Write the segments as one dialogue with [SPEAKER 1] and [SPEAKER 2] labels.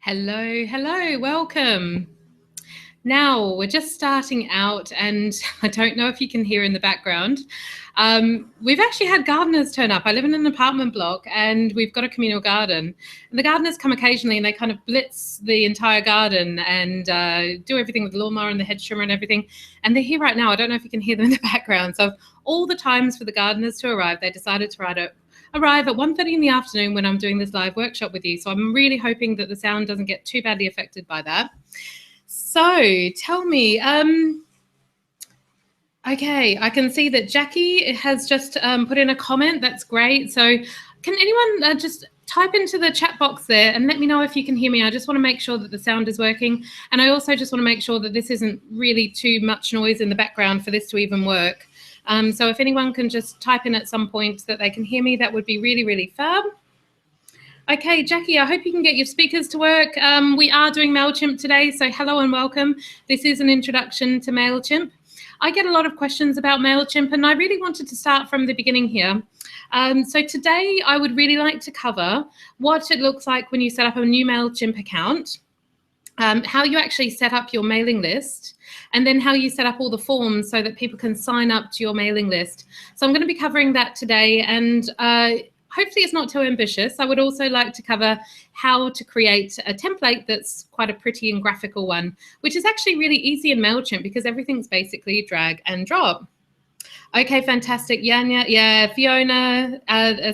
[SPEAKER 1] Hello, welcome. Now, we're just starting out, and I don't know if you can hear in the background. We've actually had gardeners turn up. I live in an apartment block, and we've got a communal garden. And the gardeners come occasionally, and they kind of blitz the entire garden and do everything with the lawnmower and the hedge trimmer and everything. And they're here right now. I don't know if you can hear them in the background. So all the times for the gardeners to arrive, they decided to arrive at 1:30 in the afternoon when I'm doing this live workshop with you. So I'm really hoping that the sound doesn't get too badly affected by that. So tell me, okay, I can see that Jackie has just put in a comment. That's great. So can anyone just type into the chat box there and let me know if you can hear me? I just want to make sure that the sound is working. And I also just want to make sure that this isn't really too much noise in the background for this to even work. So if anyone can just type in at some point that they can hear me, that would be really, really fab. Okay, Jackie, I hope you can get your speakers to work. We are doing Mailchimp today, so hello and welcome. This is an introduction to Mailchimp. I get a lot of questions about Mailchimp, and I really wanted to start from the beginning here. So today I would really like to cover what it looks like when you set up a new Mailchimp account, how you actually set up your mailing list, and then how you set up all the forms so that people can sign up to your mailing list. So I'm going to be covering that today, and hopefully it's not too ambitious. I would also like to cover how to create a template that's quite a pretty and graphical one, which is actually really easy in Mailchimp because everything's basically drag and drop. Okay, fantastic. Yeah, Fiona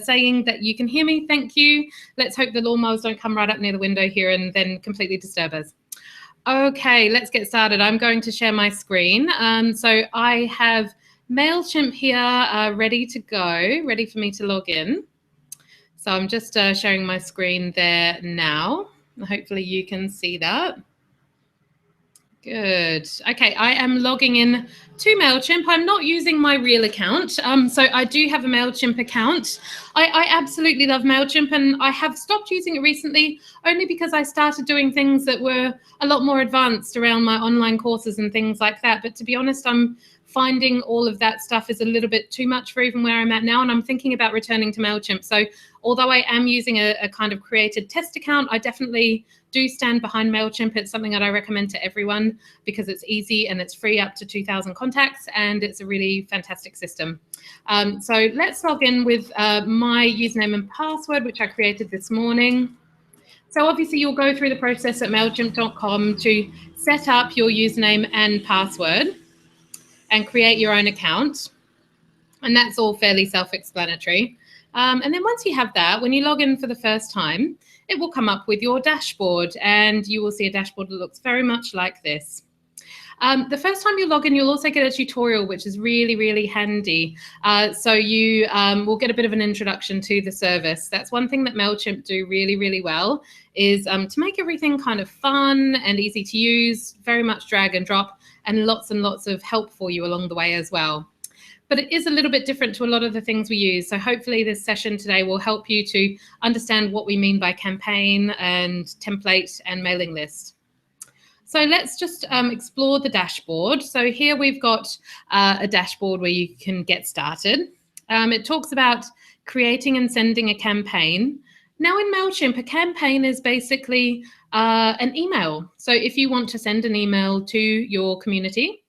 [SPEAKER 1] saying that you can hear me. Thank you. Let's hope the lawnmowers don't come right up near the window here and then completely disturb us. Okay, let's get started. I'm going to share my screen. So I have Mailchimp here ready to go, ready for me to log in. So I'm just sharing my screen there now. Hopefully you can see that. Good. Okay, I am logging in to Mailchimp. I'm not using my real account. So I do have a Mailchimp account. I absolutely love Mailchimp, and I have stopped using it recently only because I started doing things that were a lot more advanced around my online courses and things like that. But to be honest, I'm finding all of that stuff is a little bit too much for even where I'm at now, and I'm thinking about returning to Mailchimp. So although I am using a kind of created test account, I definitely do stand behind Mailchimp. It's something that I recommend to everyone because it's easy and it's free up to 2,000 contacts, and it's a really fantastic system. So let's log in with my username and password, which I created this morning. So obviously you'll go through the process at mailchimp.com to set up your username and password and create your own account. And that's all fairly self-explanatory. And then once you have that, when you log in for the first time, it will come up with your dashboard, and you will see a dashboard that looks very much like this. The first time you log in, you'll also get a tutorial, which is really, really handy. So you will get a bit of an introduction to the service. That's one thing that Mailchimp do really, really well, is to make everything kind of fun and easy to use, very much drag and drop, and lots of help for you along the way as well. But it is a little bit different to a lot of the things we use. So hopefully this session today will help you to understand what we mean by campaign and template and mailing list. So let's just explore the dashboard. So here we've got a dashboard where you can get started. It talks about creating and sending a campaign. Now in Mailchimp, a campaign is basically an email. So if you want to send an email to your community,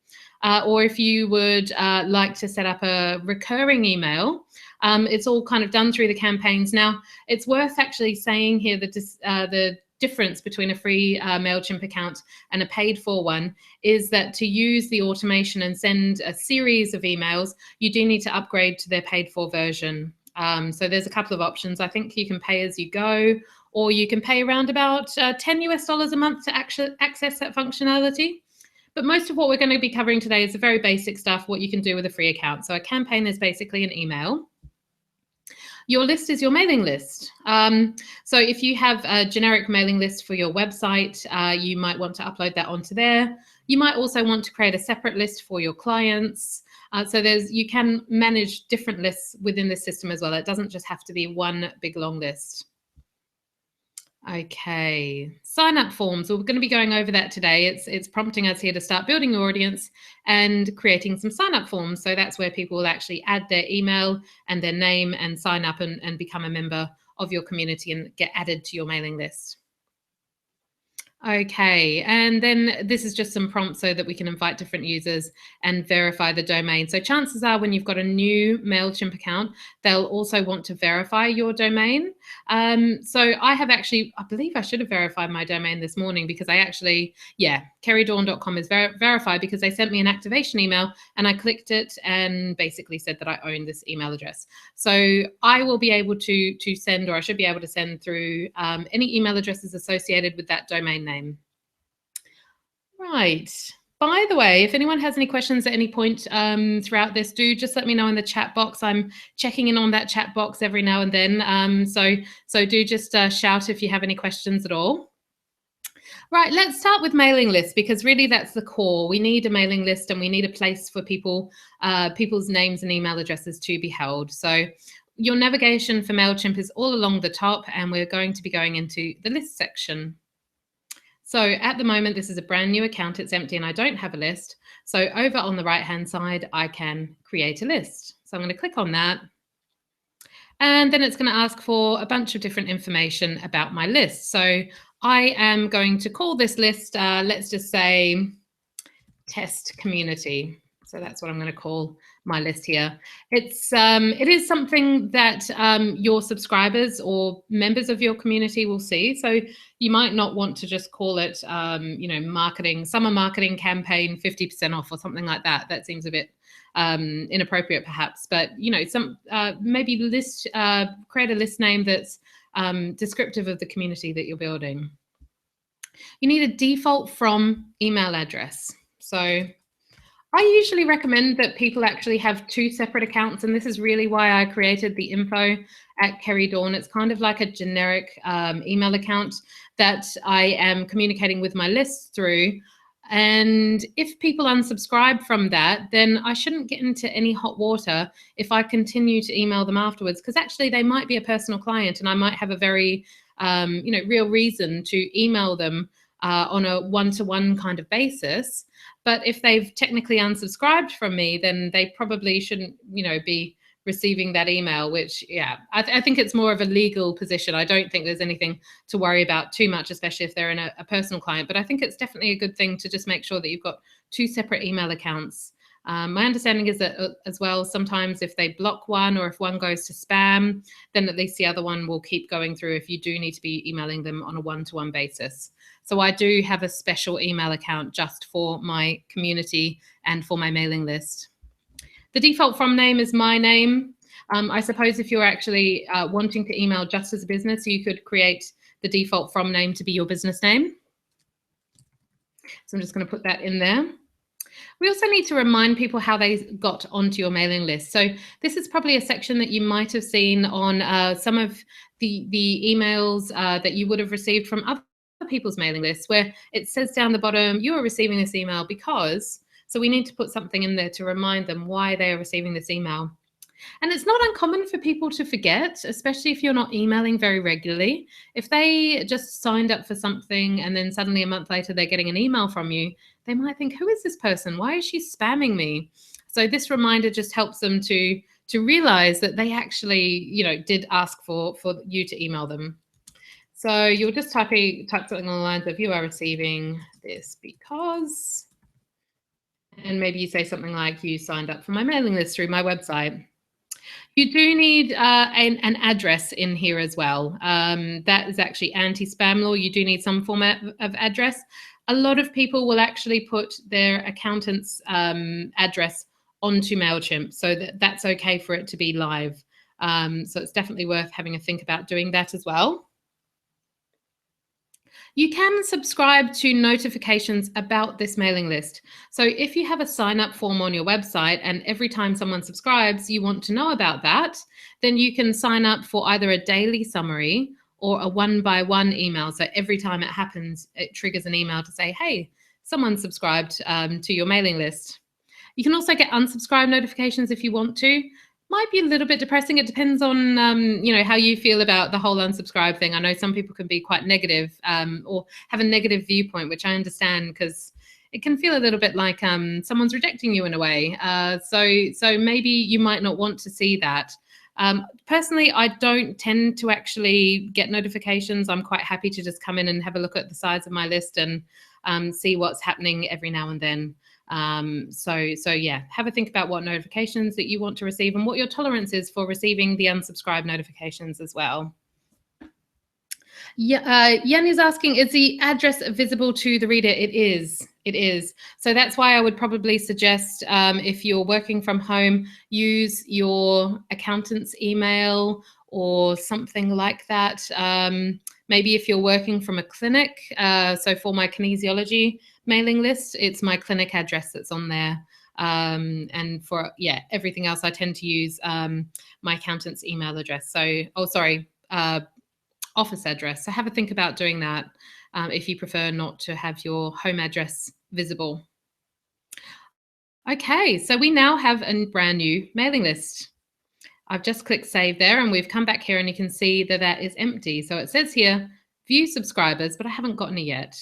[SPEAKER 1] or if you would like to set up a recurring email, it's all kind of done through the campaigns. Now, it's worth actually saying here that the difference between a free Mailchimp account and a paid for one is that to use the automation and send a series of emails, you do need to upgrade to their paid for version. So there's a couple of options. I think you can pay as you go, or you can pay around about $10 a month to access that functionality. But most of what we're going to be covering today is the very basic stuff, what you can do with a free account. So a campaign is basically an email. Your list is your mailing list. So if you have a generic mailing list for your website, you might want to upload that onto there. You might also want to create a separate list for your clients. So you can manage different lists within this system as well. It doesn't just have to be one big long list. Okay, sign up forms. We're going to be going over that today. It's prompting us here to start building your audience and creating some sign up forms. So that's where people will actually add their email and their name and sign up and become a member of your community and get added to your mailing list. Okay, and then this is just some prompts so that we can invite different users and verify the domain. So chances are when you've got a new Mailchimp account, they'll also want to verify your domain. So I have actually, I believe I should have verified my domain this morning because I actually, yeah, kerrydawn.com is verified because they sent me an activation email and I clicked it and basically said that I own this email address. So I will be able to send, or I should be able to send through any email addresses associated with that domain name. Right. By the way, if anyone has any questions at any point throughout this, do just let me know in the chat box. I'm checking in on that chat box every now and then. So do just shout if you have any questions at all. Right, let's start with mailing lists because really that's the core. We need a mailing list and we need a place for people's names and email addresses to be held. So your navigation for Mailchimp is all along the top, and we're going to be going into the list section. So at the moment, this is a brand new account. It's empty and I don't have a list. So over on the right-hand side, I can create a list. So I'm going to click on that. And then it's going to ask for a bunch of different information about my list. So I am going to call this list, let's just say test community. So that's what I'm going to call my list here. It is something that your subscribers or members of your community will see. So you might not want to just call it, summer marketing campaign 50% off or something like that. That seems a bit inappropriate, perhaps. But maybe create a list name that's descriptive of the community that you're building. You need a default from email address. So I usually recommend that people actually have two separate accounts, and this is really why I created the info at Kerry Dawn. It's kind of like a generic email account that I am communicating with my lists through. And if people unsubscribe from that, then I shouldn't get into any hot water if I continue to email them afterwards, because actually they might be a personal client and I might have a very real reason to email them on a one-to-one kind of basis. But if they've technically unsubscribed from me, then they probably shouldn't, be receiving that email, which, I think it's more of a legal position. I don't think there's anything to worry about too much, especially if they're in a personal client. But I think it's definitely a good thing to just make sure that you've got two separate email accounts. My understanding is that as well, sometimes if they block one or if one goes to spam, then at least the other one will keep going through if you do need to be emailing them on a one-to-one basis. So I do have a special email account just for my community and for my mailing list. The default from name is my name. I suppose if you're actually wanting to email just as a business, you could create the default from name to be your business name. So I'm just going to put that in there. We also need to remind people how they got onto your mailing list. So this is probably a section that you might have seen on some of the emails that you would have received from other people's mailing lists, where it says down the bottom, you are receiving this email because, so we need to put something in there to remind them why they are receiving this email. And it's not uncommon for people to forget, especially if you're not emailing very regularly. If they just signed up for something and then suddenly a month later they're getting an email from you, they might think, who is this person? Why is she spamming me? So this reminder just helps them to realize that they actually, did ask for you to email them. So you'll just type something along the lines of, you are receiving this because, and maybe you say something like, you signed up for my mailing list through my website. You do need an address in here as well. That is actually anti-spam law. You do need some format of address. A lot of people will actually put their accountant's address onto Mailchimp, so that's okay for it to be live. So it's definitely worth having a think about doing that as well. You can subscribe to notifications about this mailing list. So if you have a sign up form on your website and every time someone subscribes, you want to know about that, then you can sign up for either a daily summary or a one-by-one email. So every time it happens, it triggers an email to say, hey, someone subscribed to your mailing list. You can also get unsubscribe notifications if you want to. Might be a little bit depressing. It depends on, how you feel about the whole unsubscribe thing. I know some people can be quite negative or have a negative viewpoint, which I understand because it can feel a little bit like someone's rejecting you in a way. So maybe you might not want to see that. Personally, I don't tend to actually get notifications. I'm quite happy to just come in and have a look at the size of my list and see what's happening every now and then. So yeah, have a think about what notifications that you want to receive and what your tolerance is for receiving the unsubscribe notifications as well. Yeah, Yen is asking, is the address visible to the reader? It is. It is. So that's why I would probably suggest, if you're working from home, use your accountant's email or something like that. Maybe if you're working from a clinic, so for my kinesiology mailing list, it's my clinic address that's on there. And for, yeah, everything else, I tend to use my accountant's email address. So, oh, sorry, office address. So have a think about doing that if you prefer not to have your home address visible. Okay, so we now have a brand new mailing list. I've just clicked save there and we've come back here and you can see that that is empty. So it says here, view subscribers, but I haven't gotten it yet.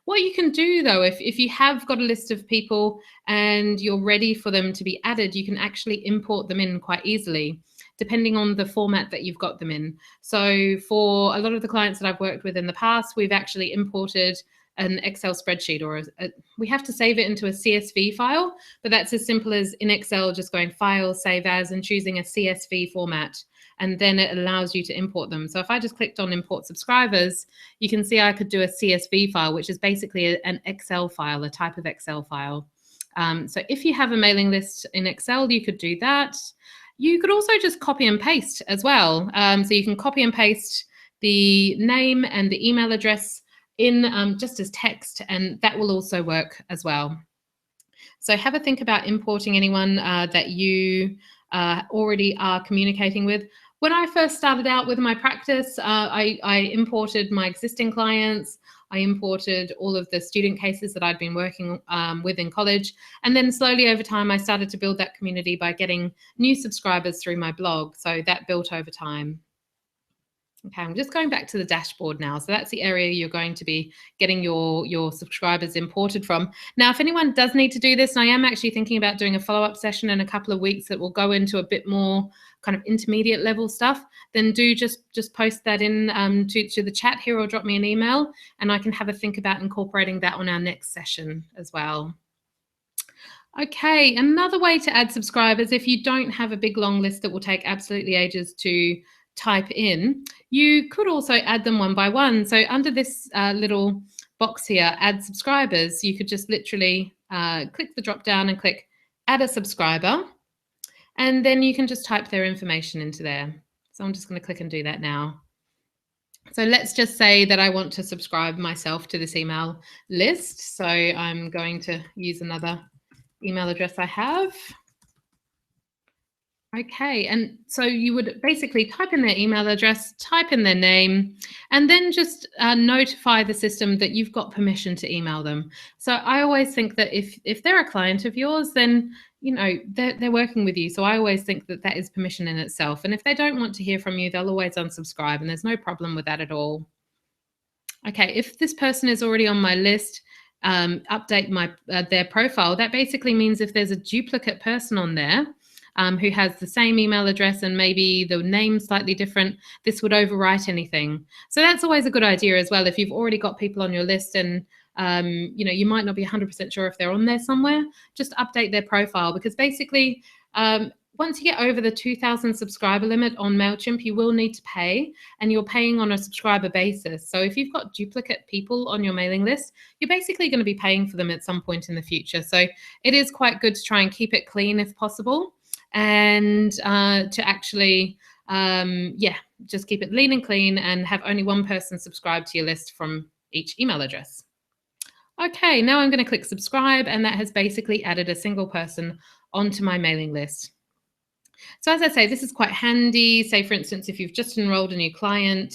[SPEAKER 1] What you can do though, if you have got a list of people and you're ready for them to be added, you can actually import them in quite easily, depending on the format that you've got them in. So for a lot of the clients that I've worked with in the past, we've actually imported an Excel spreadsheet, or we have to save it into a CSV file, but that's as simple as in Excel, just going File, Save As, and choosing a CSV format. And then it allows you to import them. So if I just clicked on Import Subscribers, you can see I could do a CSV file, which is basically an Excel file, a type of Excel file. So if you have a mailing list in Excel, you could do that. You could also just copy and paste as well. So you can copy and paste the name and the email address in just as text, and that will also work as well. So have a think about importing anyone that you already are communicating with. When I first started out with my practice, I imported my existing clients. I imported all of the student cases that I'd been working with in college. And then slowly over time, I started to build that community by getting new subscribers through my blog. So that built over time. Okay, I'm just going back to the dashboard now. So that's the area you're going to be getting your subscribers imported from. Now, if anyone does need to do this, and I am actually thinking about doing a follow-up session in a couple of weeks that will go into a bit more kind of intermediate level stuff, then do just post that in to the chat here or drop me an email, and I can have a think about incorporating that on our next session as well. Okay, another way to add subscribers, if you don't have a big long list that will take absolutely ages to type in, you could also add them one by one. So under this little box here, add subscribers, you could just literally click the drop down and click add a subscriber, and then you can just type their information into there. So I'm just going to click and do that now. So let's just say that I want to subscribe myself to this email list. So I'm going to use another email address I have. Okay, and so you would basically type in their email address, type in their name, and then just notify the system that you've got permission to email them. So I always think that if they're a client of yours, then you know they're working with you. So I always think that that is permission in itself. And if they don't want to hear from you, they'll always unsubscribe, and there's no problem with that at all. Okay, if this person is already on my list, update their profile. That basically means if there's a duplicate person on there, who has the same email address and maybe the name slightly different, this would overwrite anything. So that's always a good idea as well. If you've already got people on your list and you know, you might not be 100% sure if they're on there somewhere, just update their profile, because basically once you get over the 2,000 subscriber limit on Mailchimp, you will need to pay, and you're paying on a subscriber basis. So if you've got duplicate people on your mailing list, you're basically going to be paying for them at some point in the future. So it is quite good to try and keep it clean if possible, and to actually yeah, just keep it lean and clean and have only one person subscribe to your list from each email address. Okay, now I'm going to click subscribe, and that has basically added a single person onto my mailing list. So as I say, this is quite handy. Say, for instance, if you've just enrolled a new client,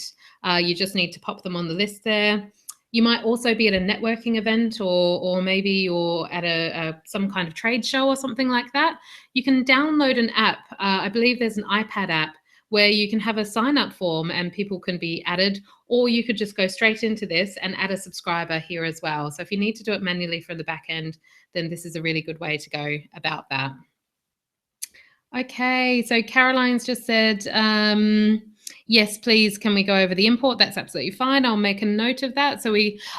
[SPEAKER 1] you just need to pop them on the list there. You might also be at a networking event, or maybe you're at some kind of trade show or something like that. You can download an app. I believe there's an iPad app where you can have a sign-up form and people can be added, or you could just go straight into this and add a subscriber here as well. So if you need to do it manually from the back end, then this is a really good way to go about that. Okay, so Caroline's just said, yes, please, can we go over the import? That's absolutely fine. I'll make a note of that.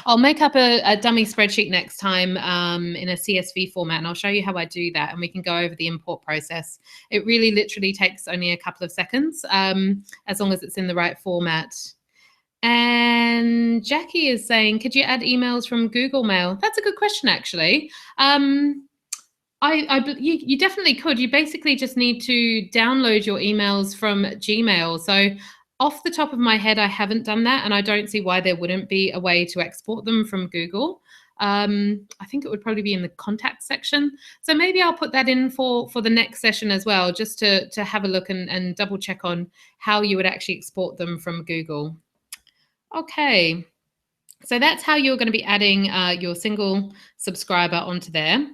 [SPEAKER 1] I'll make up a dummy spreadsheet next time in a CSV format, and I'll show you how I do that, and we can go over the import process. It really literally takes only a couple of seconds, as long as it's in the right format. And Jackie is saying, could you add emails from Google Mail? That's a good question, actually. You definitely could. You basically just need to download your emails from Gmail. So off the top of my head, I haven't done that, and I don't see why there wouldn't be a way to export them from Google. I think it would probably be in the contact section. So maybe I'll put that in for the next session as well, just to have a look and double check on how you would actually export them from Google. Okay, so that's how you're going to be adding your single subscriber onto there.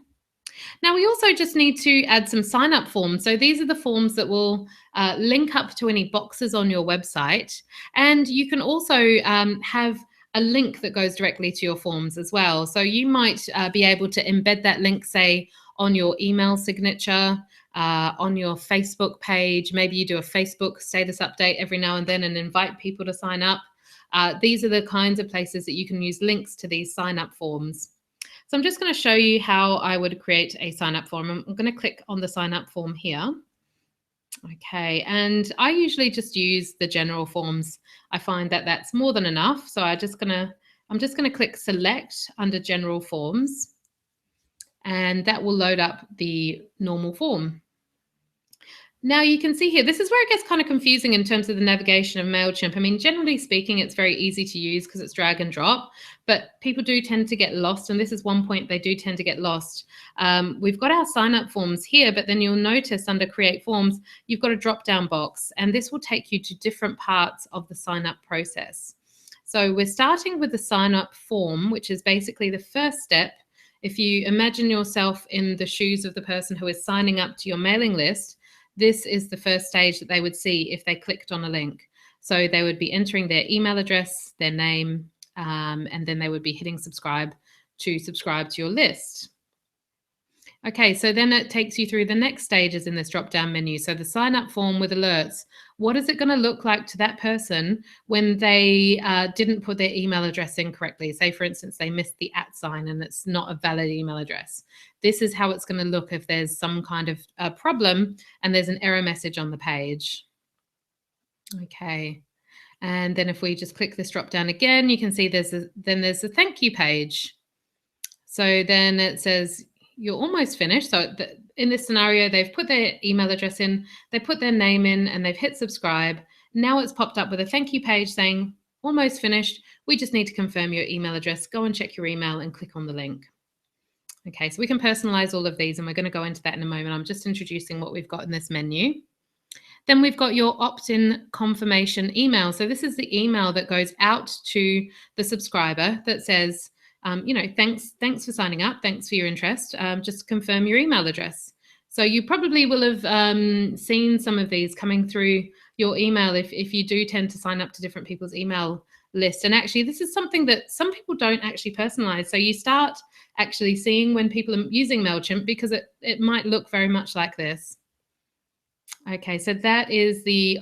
[SPEAKER 1] Now, we also just need to add some sign-up forms. So these are the forms that will link up to any boxes on your website. And you can also have a link that goes directly to your forms as well. So you might be able to embed that link, say, on your email signature, on your Facebook page. Maybe you do a Facebook status update every now and then and invite people to sign up. These are the kinds of places that you can use links to these sign-up forms. So I'm just going to show you how I would create a sign-up form. I'm going to click on the sign-up form here. Okay, and I usually just use the general forms. I find that that's more than enough. So I'm just going to click select under general forms, and that will load up the normal form. Now you can see here, this is where it gets kind of confusing in terms of the navigation of Mailchimp. I mean, generally speaking, it's very easy to use because it's drag and drop, but people do tend to get lost. And this is one point they do tend to get lost. We've got our sign up forms here, but then you'll notice under create forms, you've got a drop down box, and this will take you to different parts of the sign up process. So we're starting with the sign up form, which is basically the first step. If you imagine yourself in the shoes of the person who is signing up to your mailing list, this is the first stage that they would see if they clicked on a link. So they would be entering their email address, their name, and then they would be hitting subscribe to subscribe to your list. Okay, so then it takes you through the next stages in this drop-down menu. So the sign-up form with alerts. What is it going to look like to that person when they didn't put their email address in correctly? Say, for instance, they missed the @ sign and it's not a valid email address. This is how it's going to look if there's some kind of problem and there's an error message on the page. Okay, and then if we just click this drop-down again, you can see there's a thank you page. So then it says, you're almost finished. So in this scenario, they've put their email address in, they put their name in, and they've hit subscribe. Now it's popped up with a thank you page saying, almost finished. We just need to confirm your email address. Go and check your email and click on the link. Okay, so we can personalize all of these, and we're going to go into that in a moment. I'm just introducing what we've got in this menu. Then we've got your opt-in confirmation email. So this is the email that goes out to the subscriber that says, thanks for signing up. Thanks for your interest. Just confirm your email address. So you probably will have seen some of these coming through your email if you do tend to sign up to different people's email lists. And actually, this is something that some people don't actually personalize. So you start actually seeing when people are using Mailchimp because it might look very much like this. Okay, so that is the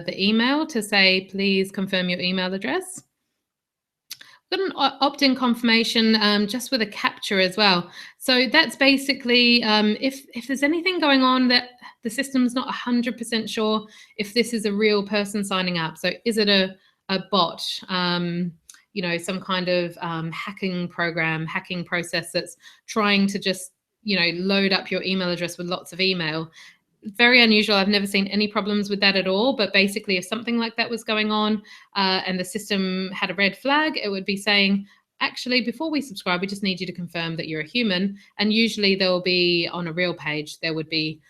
[SPEAKER 1] email to say, please confirm your email address. Got an opt-in confirmation just with a captcha as well. So that's basically if there's anything going on that the system's not 100% sure if this is a real person signing up. So is it a bot? Some kind of hacking program, hacking process that's trying to just load up your email address with lots of email. Very unusual. I've never seen any problems with that at all. But basically, if something like that was going on and the system had a red flag, it would be saying, actually, before we subscribe, we just need you to confirm that you're a human. And usually there will be on a real page, there would be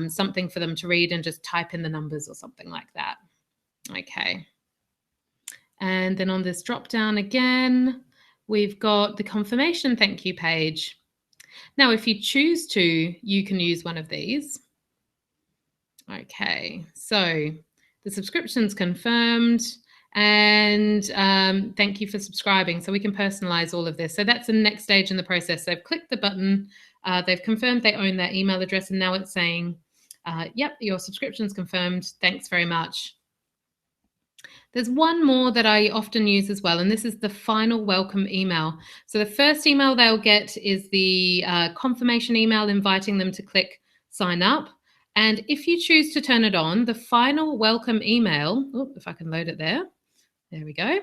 [SPEAKER 1] something for them to read and just type in the numbers or something like that. Okay. And then on this drop down again, we've got the confirmation thank you page. Now, if you choose to, you can use one of these. Okay, so the subscription's confirmed and thank you for subscribing. So we can personalize all of this. So that's the next stage in the process. They've clicked the button, they've confirmed they own that email address, and now it's saying, Yep, your subscription's confirmed. Thanks very much. There's one more that I often use as well, and this is the final welcome email. So the first email they'll get is the confirmation email inviting them to click sign up. And if you choose to turn it on, the final welcome email, if I can load it there we go.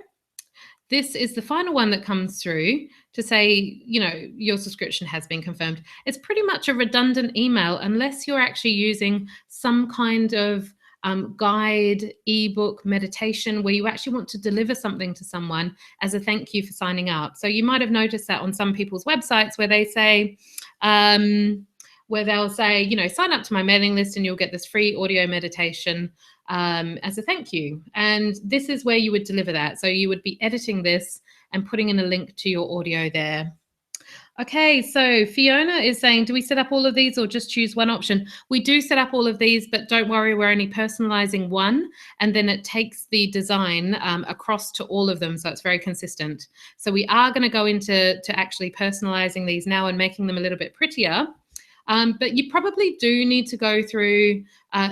[SPEAKER 1] This is the final one that comes through to say, your subscription has been confirmed. It's pretty much a redundant email unless you're actually using some kind of guide, ebook, meditation where you actually want to deliver something to someone as a thank you for signing up. So you might have noticed that on some people's websites where they say, where they'll say, sign up to my mailing list and you'll get this free audio meditation as a thank you. And this is where you would deliver that. So you would be editing this and putting in a link to your audio there. Okay, so Fiona is saying, do we set up all of these or just choose one option? We do set up all of these, but don't worry, we're only personalizing one, and then it takes the design across to all of them, so it's very consistent. So we are going to go into actually personalizing these now and making them a little bit prettier. But you probably do need to go through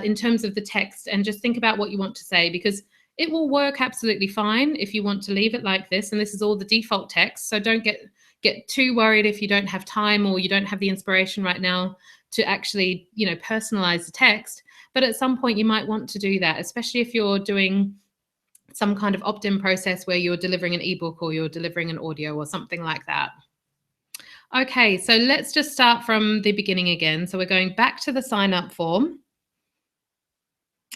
[SPEAKER 1] in terms of the text and just think about what you want to say, because it will work absolutely fine if you want to leave it like this. And this is all the default text. So don't get too worried if you don't have time or you don't have the inspiration right now to actually, personalize the text. But at some point you might want to do that, especially if you're doing some kind of opt-in process where you're delivering an ebook or you're delivering an audio or something like that. Okay, so let's just start from the beginning again. So we're going back to the sign up form.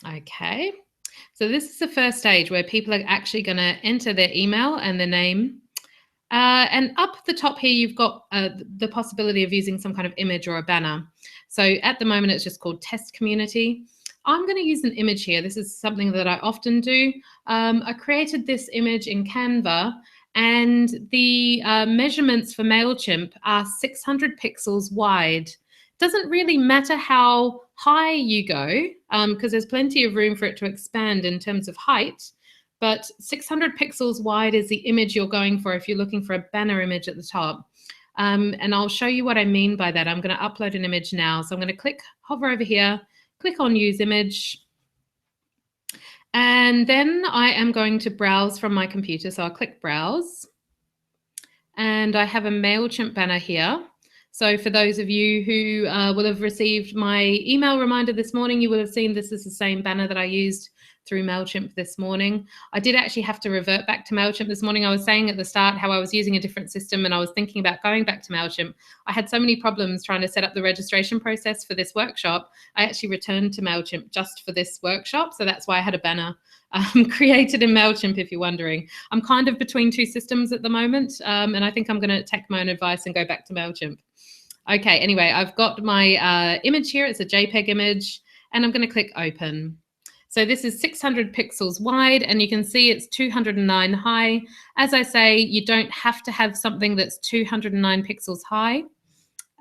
[SPEAKER 1] Okay, so this is the first stage where people are actually going to enter their email and their name. And up the top here, you've got the possibility of using some kind of image or a banner. So at the moment, it's just called Test Community. I'm going to use an image here. This is something that I often do. I created this image in Canva, and the measurements for Mailchimp are 600 pixels wide. Doesn't really matter how high you go, because there's plenty of room for it to expand in terms of height. But 600 pixels wide is the image you're going for if you're looking for a banner image at the top. And I'll show you what I mean by that. I'm going to upload an image now. So I'm going to hover over here, click on Use Image. And then I am going to browse from my computer. So I'll click Browse. And I have a Mailchimp banner here. So for those of you who will have received my email reminder this morning, you will have seen this is the same banner that I used through Mailchimp this morning. I did actually have to revert back to Mailchimp this morning. I was saying at the start how I was using a different system and I was thinking about going back to Mailchimp. I had so many problems trying to set up the registration process for this workshop. I actually returned to Mailchimp just for this workshop. So that's why I had a banner created in Mailchimp, if you're wondering. I'm kind of between two systems at the moment. And I think I'm going to take my own advice and go back to Mailchimp. Okay, anyway, I've got my image here. It's a JPEG image, and I'm going to click Open. So this is 600 pixels wide, and you can see it's 209 high. As I say, you don't have to have something that's 209 pixels high.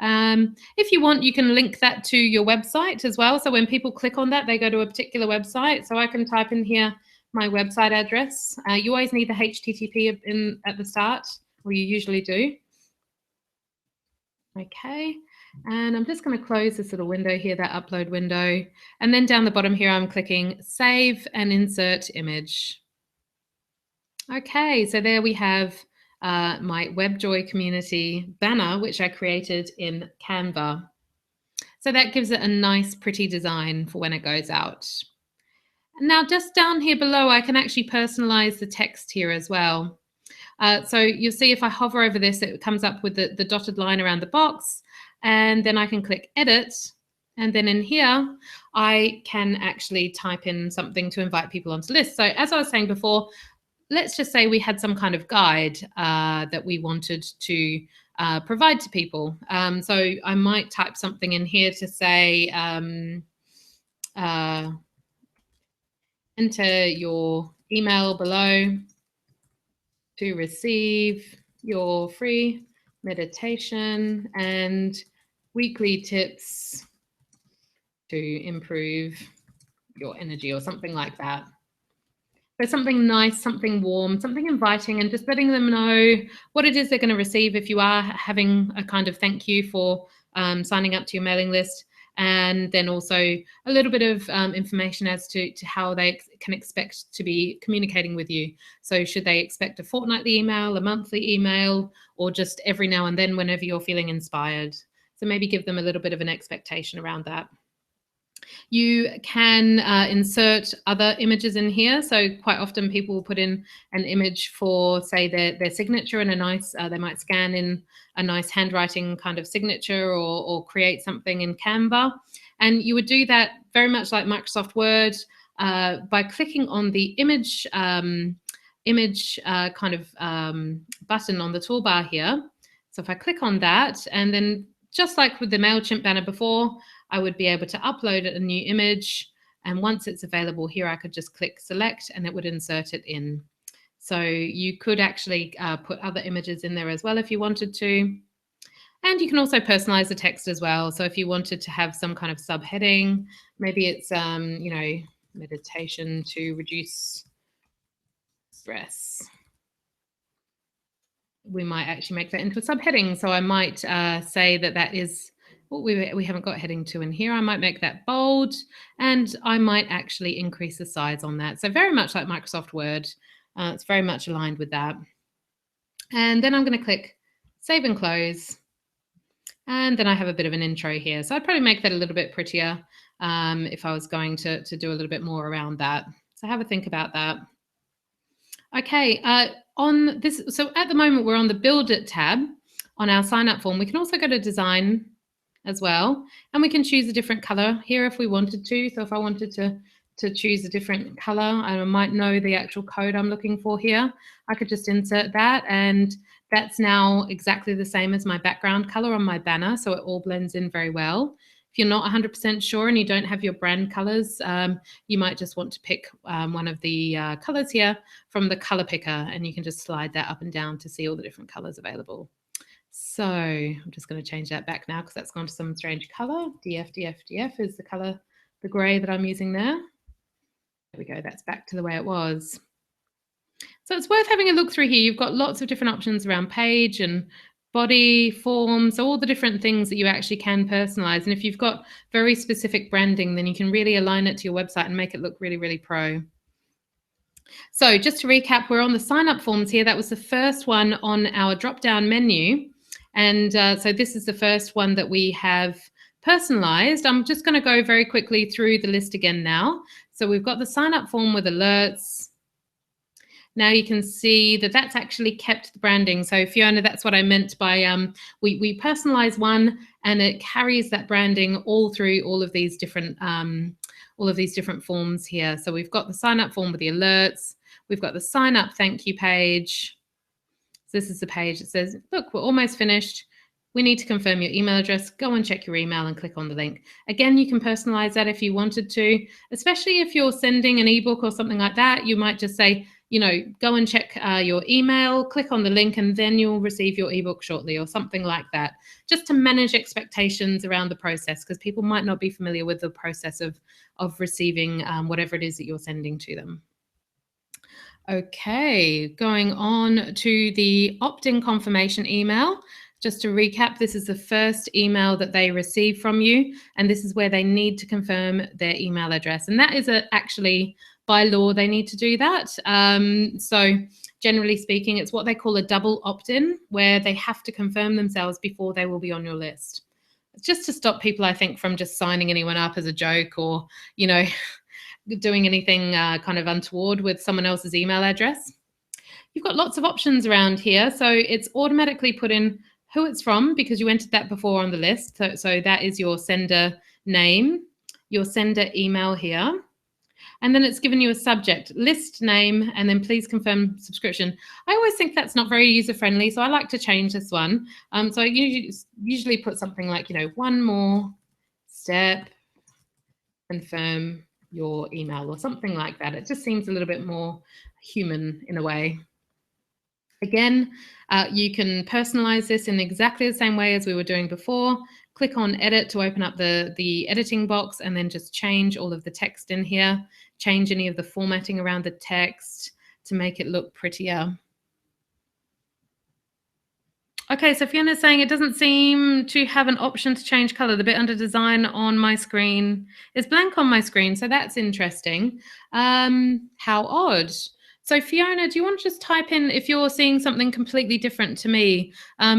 [SPEAKER 1] If you want, you can link that to your website as well. So when people click on that, they go to a particular website. So I can type in here my website address. You always need the HTTP at the start, or you usually do. Okay, and I'm just going to close this little window here, that upload window. And then down the bottom here, I'm clicking Save and Insert Image. Okay, so there we have my WebJoy community banner, which I created in Canva. So that gives it a nice, pretty design for when it goes out. Now, just down here below, I can actually personalize the text here as well. So you'll see if I hover over this, it comes up with the dotted line around the box, and then I can click Edit. And then in here, I can actually type in something to invite people onto lists. So as I was saying before, let's just say we had some kind of guide that we wanted to provide to people. So I might type something in here to say, enter your email below to receive your free meditation and weekly tips to improve your energy, or something like that. So something nice, something warm, something inviting, and just letting them know what it is they're going to receive if you are having a kind of thank you for signing up to your mailing list. and then also a little bit of information as to how they can expect to be communicating with you. So should they expect a fortnightly email, a monthly email, or just every now and then whenever you're feeling inspired? So maybe give them a little bit of an expectation around that. You can insert other images in here. So quite often people will put in an image for, say, their signature and a nice, they might scan in a nice handwriting kind of signature, or create something in Canva. And you would do that very much like Microsoft Word by clicking on the image button on the toolbar here. So if I click on that, and then just like with the Mailchimp banner before, I would be able to upload a new image. And once it's available here, I could just click select and it would insert it in. So you could actually put other images in there as well if you wanted to. And you can also personalize the text as well. So if you wanted to have some kind of subheading, maybe it's, meditation to reduce stress. We might actually make that into a subheading. So I might say that is, we haven't got heading 2 in here. I might make that bold, and I might actually increase the size on that. So very much like Microsoft Word. It's very much aligned with that. And then I'm going to click Save and Close. And then I have a bit of an intro here. So I'd probably make that a little bit prettier if I was going to do a little bit more around that. So have a think about that. Okay, on this, so at the moment we're on the Build It tab on our sign up form. We can also go to Design as well, and we can choose a different color here if we wanted to. So if I wanted to choose a different color, I might know the actual code I'm looking for here. I could just insert that, and that's now exactly the same as my background color on my banner, so it all blends in very well. If you're not 100% sure and you don't have your brand colors, you might just want to pick one of the colors here from the color picker, and you can just slide that up and down to see all the different colors available. So I'm just going to change that back now because that's gone to some strange color. DF is the color, the gray that I'm using there. There we go, that's back to the way it was. So it's worth having a look through here. You've got lots of different options around page and body, form, so all the different things that you actually can personalize. And if you've got very specific branding, then you can really align it to your website and make it look really, really pro. So just to recap, we're on the sign up forms here. That was the first one on our drop down menu. And so this is the first one that we have personalized. I'm just going to go very quickly through the list again now. So we've got the sign up form with alerts. Now you can see that that's actually kept the branding. So Fiona, that's what I meant by we personalize one and it carries that branding all through all of these different forms here. So we've got the sign up form with the alerts. We've got the sign up thank you page. So this is the page that says, look, we're almost finished. We need to confirm your email address. Go and check your email and click on the link. Again, you can personalize that if you wanted to, especially if you're sending an ebook or something like that. You might just say, go and check your email, click on the link, and then you'll receive your ebook shortly or something like that, just to manage expectations around the process, because people might not be familiar with the process of receiving whatever it is that you're sending to them. Okay, going on to the opt-in confirmation email. Just to recap, this is the first email that they receive from you, and this is where they need to confirm their email address. And that is actually by law, they need to do that. So generally speaking, it's what they call a double opt-in, where they have to confirm themselves before they will be on your list. It's just to stop people, I think, from just signing anyone up as a joke or, doing anything kind of untoward with someone else's email address. You've got lots of options around here. So it's automatically put in who it's from because you entered that before on the list. So that is your sender name, your sender email here. And then it's given you a subject, list name, and then please confirm subscription. I always think that's not very user-friendly, so I like to change this one. So I usually put something like, one more step, confirm your email or something like that. It just seems a little bit more human in a way. Again, you can personalize this in exactly the same way as we were doing before. Click on edit to open up the editing box and then just change all of the text in here. Change any of the formatting around the text to make it look prettier. Okay, so Fiona's saying it doesn't seem to have an option to change color. The bit under design on my screen is blank on my screen, so that's interesting. How odd. So Fiona, do you want to just type in if you're seeing something completely different to me?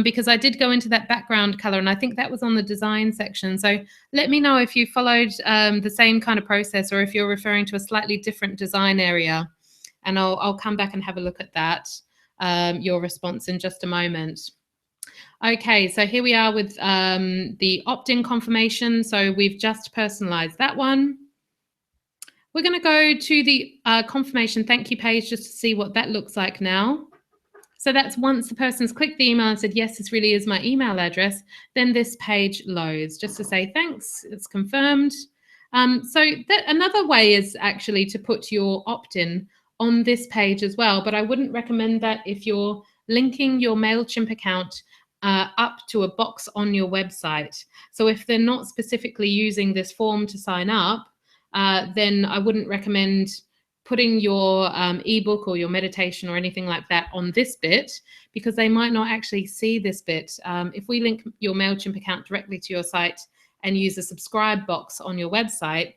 [SPEAKER 1] Because I did go into that background color and I think that was on the design section. So let me know if you followed the same kind of process or if you're referring to a slightly different design area. And I'll come back and have a look at that, your response in just a moment. Okay, so here we are with the opt-in confirmation. So we've just personalized that one. We're going to go to the confirmation thank you page just to see what that looks like now. So that's once the person's clicked the email and said, yes, this really is my email address, then this page loads just to say thanks, it's confirmed. So another way is actually to put your opt-in on this page as well, but I wouldn't recommend that if you're linking your Mailchimp account up to a box on your website. So if they're not specifically using this form to sign up, then I wouldn't recommend putting your ebook or your meditation or anything like that on this bit, because they might not actually see this bit. If we link your Mailchimp account directly to your site and use a subscribe box on your website,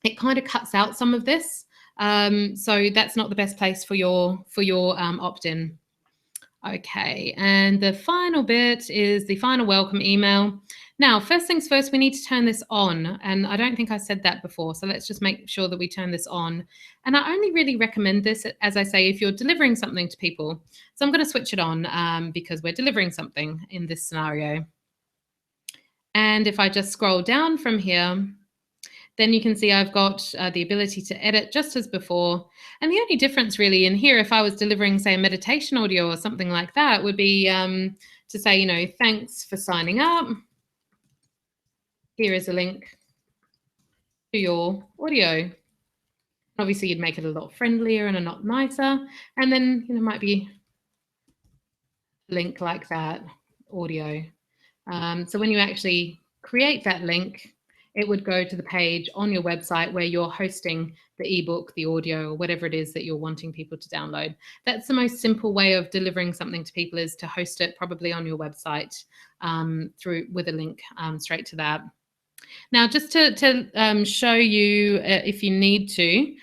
[SPEAKER 1] it kind of cuts out some of this. So that's not the best place for your opt-in. Okay, and the final bit is the final welcome email. Now, first things first, we need to turn this on. And I don't think I said that before. So let's just make sure that we turn this on. And I only really recommend this, as I say, if you're delivering something to people. So I'm going to switch it on because we're delivering something in this scenario. And if I just scroll down from here, then you can see I've got the ability to edit just as before. And the only difference really in here, if I was delivering, say, a meditation audio or something like that, would be to say, you know, thanks for signing up. Here is a link to your audio. Obviously, you'd make it a lot friendlier and a lot nicer. And then, you know, might be a link like that, audio. So when you actually create that link, it would go to the page on your website where you're hosting the ebook, the audio, or whatever it is that you're wanting people to download. That's the most simple way of delivering something to people, is to host it probably on your website through with a link straight to that. Now, just to show you, if you need to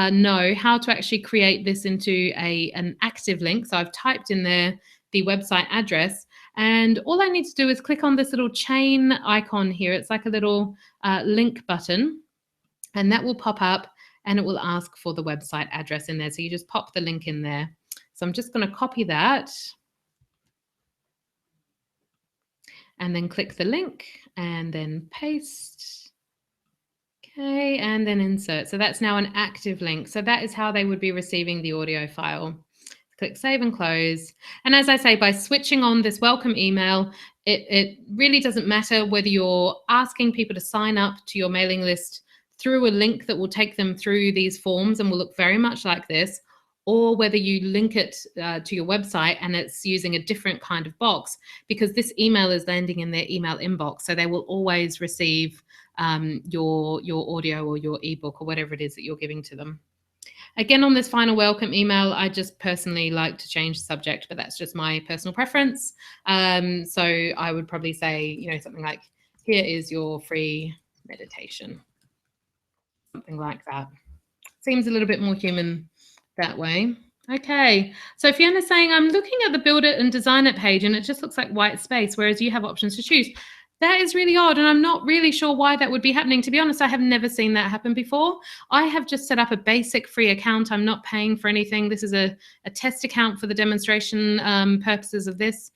[SPEAKER 1] know how to actually create this into an active link. So I've typed in there the website address. And all I need to do is click on this little chain icon here. It's like a little link button, and that will pop up and it will ask for the website address in there. So you just pop the link in there. So I'm just going to copy that and then click the link and then paste. Okay, and then insert. So that's now an active link. So that is how they would be receiving the audio file. Click save and close. And as I say, by switching on this welcome email, it really doesn't matter whether you're asking people to sign up to your mailing list through a link that will take them through these forms and will look very much like this, or whether you link it to your website and it's using a different kind of box, because this email is landing in their email inbox. So they will always receive your audio or your ebook or whatever it is that you're giving to them. Again, on this final welcome email, I just personally like to change the subject, but that's just my personal preference. So I would probably say, you know, something like, here is your free meditation. Something like that. Seems a little bit more human that way. Okay, so Fiona's saying, I'm looking at the build it and design it page and it just looks like white space, whereas you have options to choose. That is really odd, and I'm not really sure why that would be happening. To be honest, I have never seen that happen before. I have just set up a basic free account. I'm not paying for anything. This is a test account for the demonstration purposes of this.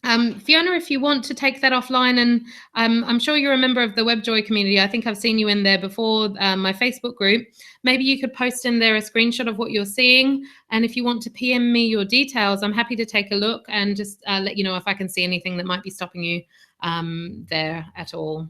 [SPEAKER 1] Fiona, if you want to take that offline, and I'm sure you're a member of the WebJoy community. I think I've seen you in there before, my Facebook group. Maybe you could post in there a screenshot of what you're seeing. And if you want to PM me your details, I'm happy to take a look and just let you know if I can see anything that might be stopping you there at all.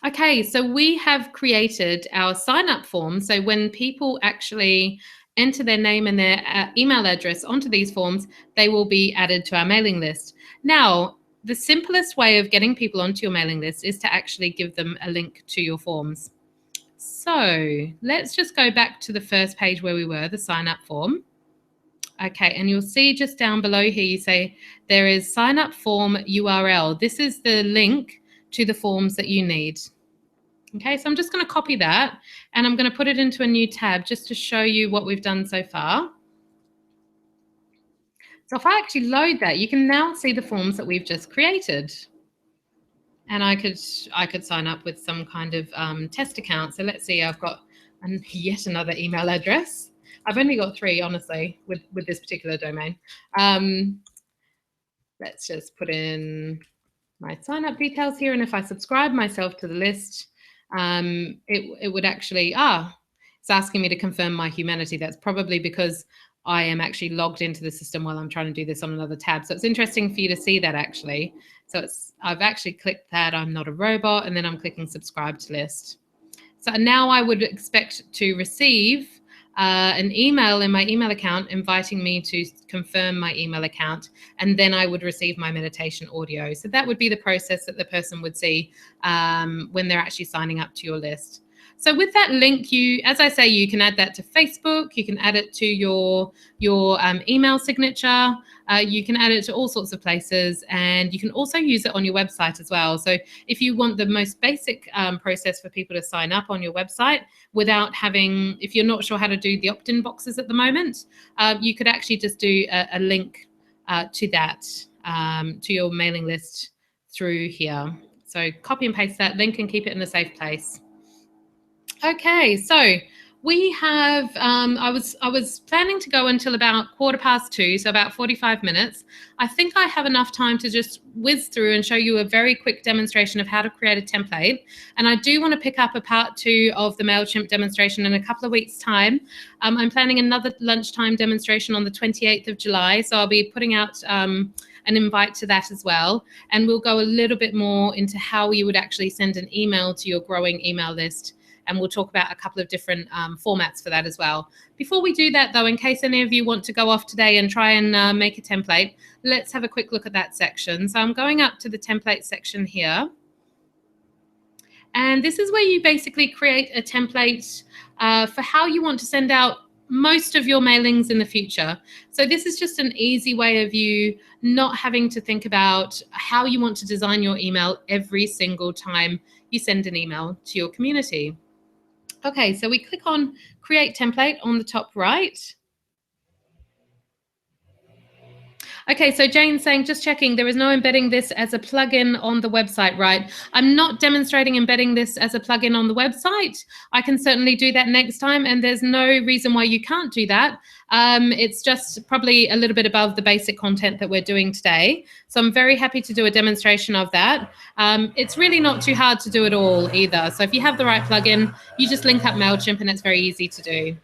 [SPEAKER 1] Okay, so we have created our sign-up form. So when people actually enter their name and their email address onto these forms, they will be added to our mailing list. Now, the simplest way of getting people onto your mailing list is to actually give them a link to your forms. So let's just go back to the first page where we were, the sign-up form. Okay, and you'll see just down below here, you say there is sign up form URL. This is the link to the forms that you need. Okay, so I'm just going to copy that and I'm going to put it into a new tab just to show you what we've done so far. So if I actually load that, you can now see the forms that we've just created. And I could sign up with some kind of test account. So let's see, I've got yet another email address. I've only got 3, honestly, with this particular domain. Let's just put in my sign up details here. And if I subscribe myself to the list, it would actually, it's asking me to confirm my humanity. That's probably because I am actually logged into the system while I'm trying to do this on another tab. So it's interesting for you to see that actually. So I've actually clicked that I'm not a robot, and then I'm clicking subscribe to list. So now I would expect to receive an email in my email account inviting me to confirm my email account, and then I would receive my meditation audio. So that would be the process that the person would see when they're actually signing up to your list. So with that link, as I say, you can add that to Facebook, you can add it to your email signature, you can add it to all sorts of places, and you can also use it on your website as well. So if you want the most basic process for people to sign up on your website without having, if you're not sure how to do the opt-in boxes at the moment, you could actually just do a link to that, to your mailing list through here. So copy and paste that link and keep it in a safe place. Okay, so we have, I was planning to go until about 2:15, so about 45 minutes. I think I have enough time to just whiz through and show you a very quick demonstration of how to create a template. And I do want to pick up a part 2 of the Mailchimp demonstration in a couple of weeks' time. I'm planning another lunchtime demonstration on the 28th of July, so I'll be putting out an invite to that as well. And we'll go a little bit more into how you would actually send an email to your growing email list. And we'll talk about a couple of different formats for that as well. Before we do that, though, in case any of you want to go off today and try and make a template, let's have a quick look at that section. So I'm going up to the template section here. And this is where you basically create a template for how you want to send out most of your mailings in the future. So this is just an easy way of you not having to think about how you want to design your email every single time you send an email to your community. Okay, so we click on Create Template on the top right. Okay, so Jane's saying, just checking, there is no embedding this as a plugin on the website, right? I'm not demonstrating embedding this as a plugin on the website. I can certainly do that next time, and there's no reason why you can't do that. It's just probably a little bit above the basic content that we're doing today. So I'm very happy to do a demonstration of that. It's really not too hard to do it all either. So if you have the right plugin, you just link up Mailchimp and it's very easy to do.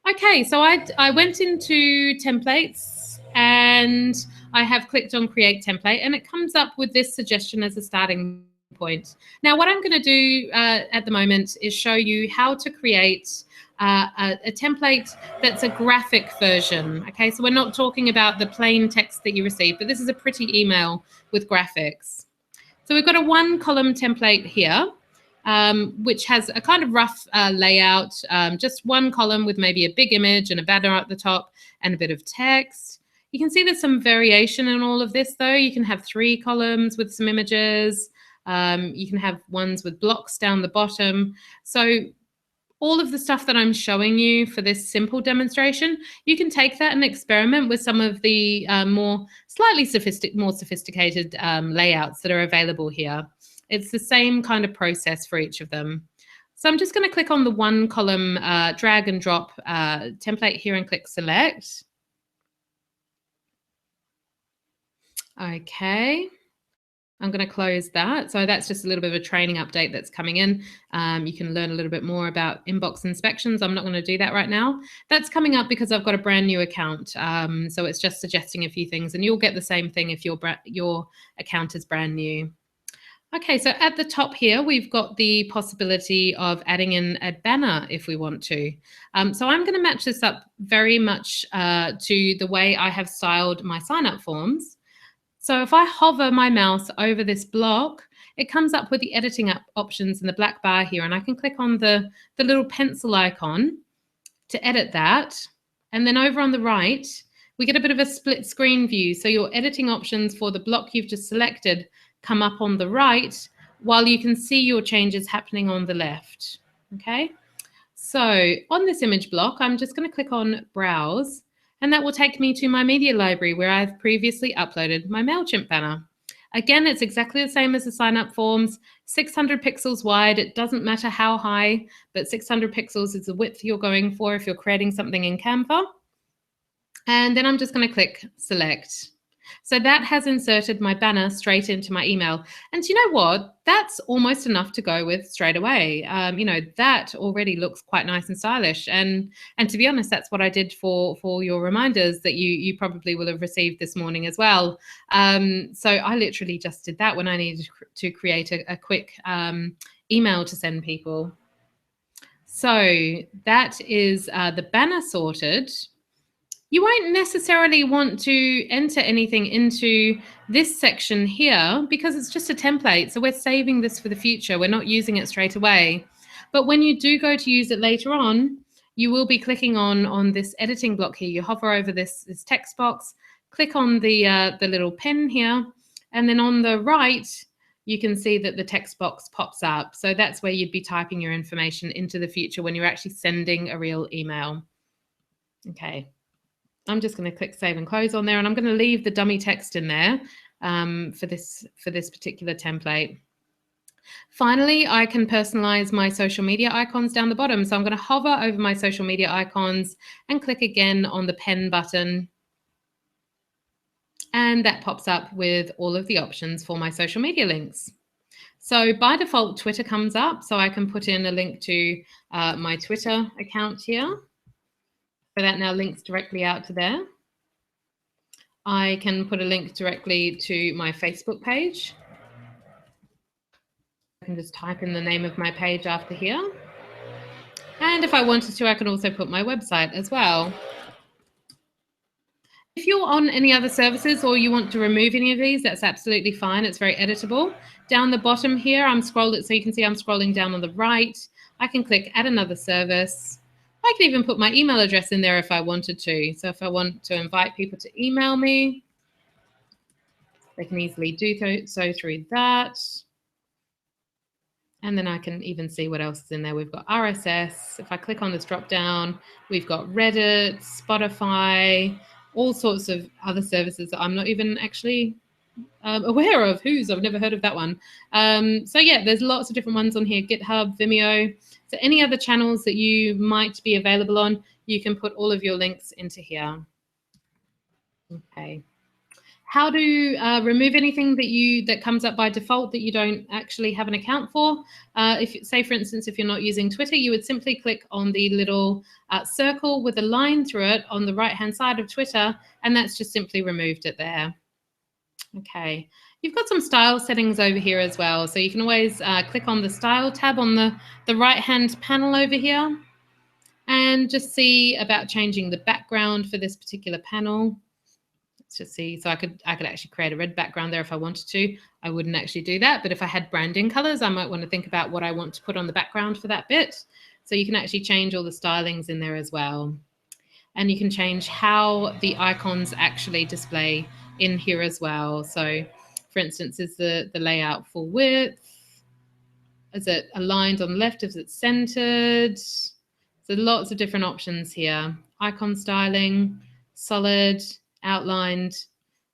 [SPEAKER 1] Okay, so I went into templates and I have clicked on create template, and it comes up with this suggestion as a starting point. Now, what I'm going to do at the moment is show you how to create a template that's a graphic version. Okay, so we're not talking about the plain text that you receive, but this is a pretty email with graphics. So we've got a 1-column template here. Which has a kind of rough layout, just 1 column with maybe a big image and a banner at the top and a bit of text. You can see there's some variation in all of this, though. You can have 3 columns with some images. You can have ones with blocks down the bottom. So all of the stuff that I'm showing you for this simple demonstration, you can take that and experiment with some of the more sophisticated layouts that are available here. It's the same kind of process for each of them. So I'm just going to click on the 1-column drag and drop template here and click select. Okay. I'm going to close that. So that's just a little bit of a training update that's coming in. You can learn a little bit more about inbox inspections. I'm not going to do that right now. That's coming up because I've got a brand new account. So it's just suggesting a few things, and you'll get the same thing if your account is brand new. Okay, so at the top here, we've got the possibility of adding in a banner if we want to. So I'm going to match this up very much to the way I have styled my sign-up forms. So if I hover my mouse over this block, it comes up with the editing options in the black bar here, and I can click on the little pencil icon to edit that. And then over on the right, we get a bit of a split screen view. So your editing options for the block you've just selected come up on the right, while you can see your changes happening on the left. Okay. So on this image block, I'm just going to click on Browse, and that will take me to my media library where I've previously uploaded my Mailchimp banner. Again, it's exactly the same as the sign up forms, 600 pixels wide. It doesn't matter how high, but 600 pixels is the width you're going for if you're creating something in Canva. And then I'm just going to click Select. So that has inserted my banner straight into my email. And you know what? That's almost enough to go with straight away. That already looks quite nice and stylish. And to be honest, that's what I did for your reminders that you probably will have received this morning as well. So I literally just did that when I needed to create a quick email to send people. So that is the banner sorted. You won't necessarily want to enter anything into this section here because it's just a template. So we're saving this for the future. We're not using it straight away. But when you do go to use it later on, you will be clicking on this editing block here. You hover over this text box, click on the little pen here, and then on the right, you can see that the text box pops up. So that's where you'd be typing your information into the future when you're actually sending a real email. Okay. I'm just going to click Save and Close on there, and I'm going to leave the dummy text in there for this particular template. Finally, I can personalize my social media icons down the bottom. So I'm going to hover over my social media icons and click again on the pen button. And that pops up with all of the options for my social media links. So by default, Twitter comes up. So I can put in a link to my Twitter account here. So that now links directly out to there. I can put a link directly to my Facebook page. I can just type in the name of my page after here. And if I wanted to, I can also put my website as well. If you're on any other services or you want to remove any of these, that's absolutely fine. It's very editable. Down the bottom here, I'm scrolling, so you can see I'm scrolling down on the right. I can click Add Another Service. I can even put my email address in there if I wanted to. So if I want to invite people to email me, they can easily do so through that. And then I can even see what else is in there. We've got RSS. If I click on this drop down, we've got Reddit, Spotify, all sorts of other services that I'm not even actually aware of. I've never heard of that one. So yeah, there's lots of different ones on here. GitHub, Vimeo. So any other channels that you might be available on, you can put all of your links into here. Okay. How to remove anything that comes up by default that you don't actually have an account for. If, say, for instance, if you're not using Twitter, you would simply click on the little circle with a line through it on the right-hand side of Twitter, and that's just simply removed it there. Okay. You've got some style settings over here as well. So you can always click on the Style tab on the right-hand panel over here and just see about changing the background for this particular panel. Let's just see. So I could actually create a red background there if I wanted to. I wouldn't actually do that. But if I had branding colors, I might want to think about what I want to put on the background for that bit. So you can actually change all the stylings in there as well. And you can change how the icons actually display in here as well. So for instance, is the layout full width? Is it aligned on the left? Is it centered? So lots of different options here. Icon styling, solid, outlined.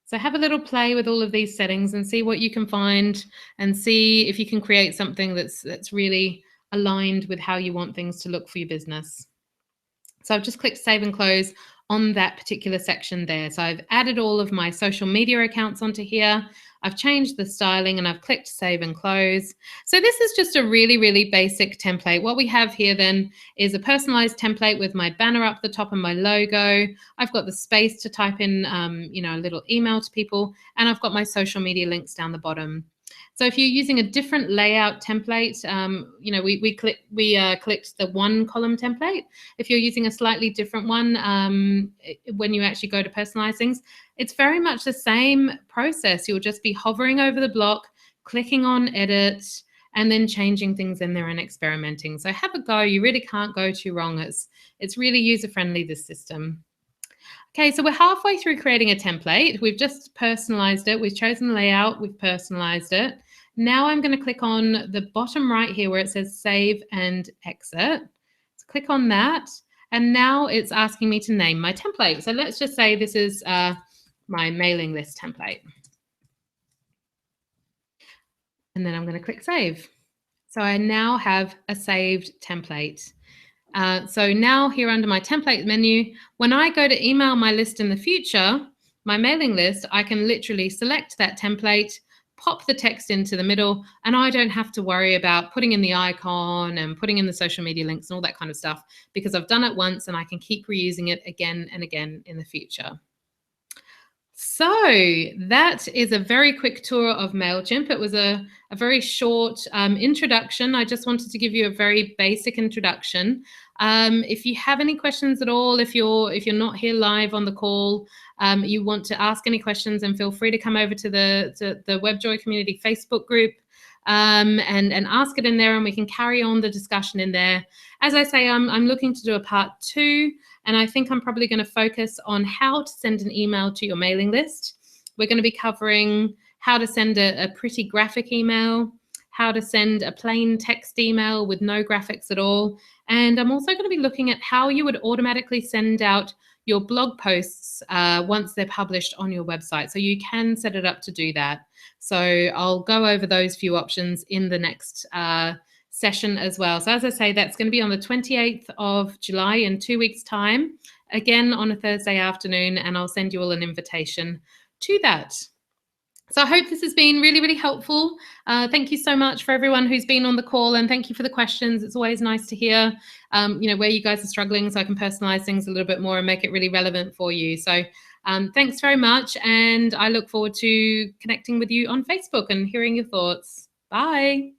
[SPEAKER 1] So have a little play with all of these settings and see what you can find and see if you can create something that's really aligned with how you want things to look for your business. So I've just clicked Save and Close on that particular section there. So I've added all of my social media accounts onto here. I've changed the styling and I've clicked Save and Close. So this is just a really, really basic template. What we have here then is a personalized template with my banner up the top and my logo. I've got the space to type in, a little email to people, and I've got my social media links down the bottom. So if you're using a different layout template, we clicked the one column template. If you're using a slightly different one, when you actually go to personalize things, it's very much the same process. You'll just be hovering over the block, clicking on edit, and then changing things in there and experimenting. So have a go. You really can't go too wrong. It's really user-friendly, this system. Okay, so we're halfway through creating a template. We've just personalized it. We've chosen the layout. We've personalized it. Now I'm going to click on the bottom right here where it says save and exit. So click on that. And now it's asking me to name my template. So let's just say this is my mailing list template. And then I'm going to click save. So I now have a saved template. So now here under my template menu, when I go to email my list in the future, my mailing list, I can literally select that template, pop the text into the middle, and I don't have to worry about putting in the icon and putting in the social media links and all that kind of stuff because I've done it once and I can keep reusing it again and again in the future. So that is a very quick tour of Mailchimp. It was a very short introduction. I just wanted to give you a very basic introduction. If you have any questions at all, if you're not here live on the call, you want to ask any questions, and feel free to come over to the WebJoy Community Facebook group and ask it in there, and we can carry on the discussion in there. As I say, I'm looking to do a part 2. And I think I'm probably going to focus on how to send an email to your mailing list. We're going to be covering how to send a pretty graphic email, how to send a plain text email with no graphics at all. And I'm also going to be looking at how you would automatically send out your blog posts once they're published on your website. So you can set it up to do that. So I'll go over those few options in the next session as well. So as I say, that's going to be on the 28th of July in 2 weeks' time, again on a Thursday afternoon, and I'll send you all an invitation to that. So I hope this has been really, really helpful. Thank you so much for everyone who's been on the call, and thank you for the questions. It's always nice to hear, where you guys are struggling, so I can personalize things a little bit more and make it really relevant for you. So thanks very much, and I look forward to connecting with you on Facebook and hearing your thoughts. Bye.